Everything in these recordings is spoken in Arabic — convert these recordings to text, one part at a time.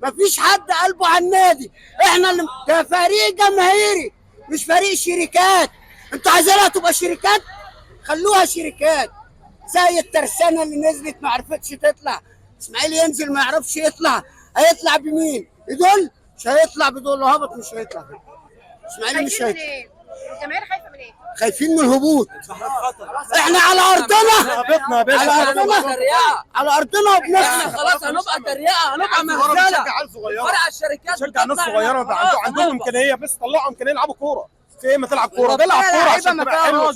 مفيش حد قلبه على النادي. احنا اللي ده فريق جماهيري مش فريق شركات. انتوا عايزينها تبقى شركات، خلوها شركات. زي الترسانه اللي نزلت ما عرفتش تطلع، اسماعيل ينزل ما يعرفش يطلع، هيطلع بمين؟ بدول؟ مش هيطلع بدول، لو هبط مش هيطلع. اسماعيل مش هيطلع. الجماهير خايفه من ايه؟ خايفين من الهبوط. احنا على ارضنا، هبطنا يا باشا، على ارضنا، على ارضنا وبنفسنا. احنا خلاص هنبقى تريقه، هنبقى مهزله. فرع الشركات شجع ناس صغيره عندهم امكانيه، بس طلعوا امكانيه يلعبوا كوره. في ايه؟ ما تلعب كوره، العب كوره عشان تبقى حلو،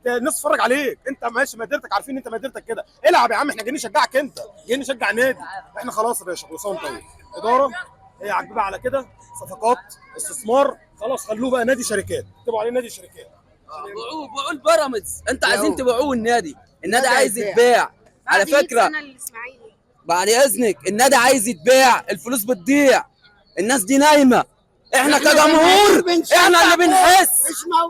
الناس تتفرج عليك. انت ماشي مديرتك، عارفين انت مديرتك كده، العب يا عم. احنا جايين نشجعك، انت جايين نشجع نادي. احنا خلاص يا باشا، كل سنه وانت طيب. اداره هي عاجبها على كده، صفقات، استثمار، خلاص خلوه بقى نادي شركات، اكتبوا عليه نادي شركات. بيعوا البيراميدز. انت عايزين تبيعوه النادي عايز يتباع على فكره. بعد اذنك النادي عايز يتباع، الفلوس بتضيع، الناس دي نايمه. احنا كجمهور احنا اللي بنحس،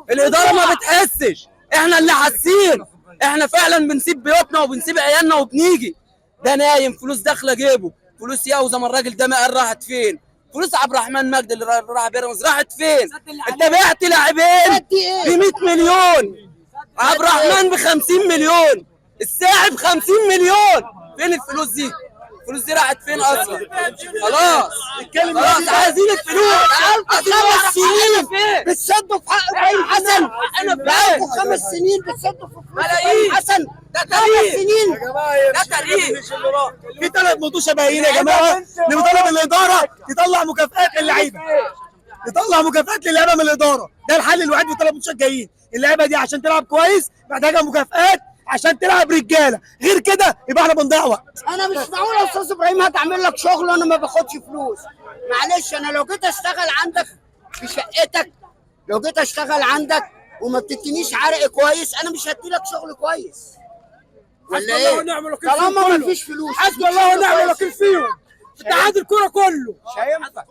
الاداره ما بتحسش، احنا اللي حاسين. احنا فعلا بنسيب بيوتنا وبنسيب عيالنا وبنيجي. ده نايم، فلوس داخله جيبه، فلوس ياوزه من الراجل ده. ما قال راحت فين؟ فلوس عبد الرحمن مجدي اللي راح بيراميدز راحت فين؟ انت بعت لاعبين ب 100 مليون، عبد الرحمن ب 50 مليون، الساعي ب 50 مليون. فين الفلوس دي؟ الفلوس دي راحت فين اصلا؟ خلاص عايزين الفلوس. 5 سنين بتسدوا في حق ابراهيم حسن، بقالكم 5 سنين بتسدوا في فلوس ابراهيم حسن. ده تاريخ، 5 سنين، ده تاريخ. في 3 ماتشات باقيين يا جماعه. نطالب الاداره تطلع مكافآت للعيبه، تطلع مكافآت للعيبه من الاداره. ده الحل الوحيد في 3 ماتشات جايين. اللعيبه دي عشان تلعب كويس محتاجه مكافآت عشان تلعب رجاله، غير كده يبقى احنا بنضيع وقت. انا مش معقول يا استاذ ابراهيم هتعمل لك شغل وانا ما باخدش فلوس. معلش، انا لو جيت اشتغل عندك في شقتك، لو جيت اشتغل عندك وما بتدينيش عرق كويس، انا مش هدي لك شغل كويس. ولا ايه؟ طالما ما فيش فلوس. حسبي الله ونعم الوكيل فيهم. اتحاد الكوره كله مش هينفع.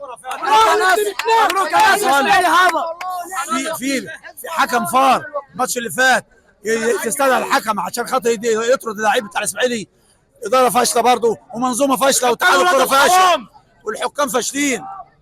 في حكم فار الماتش اللي فات تستدعي الحكم عشان خاطر يطرد اللعيب بتاع الاسماعيلي. اداره فاشله برضه، ومنظومه فاشله، واتحاد الكوره فاشل، والحكام فاشلين.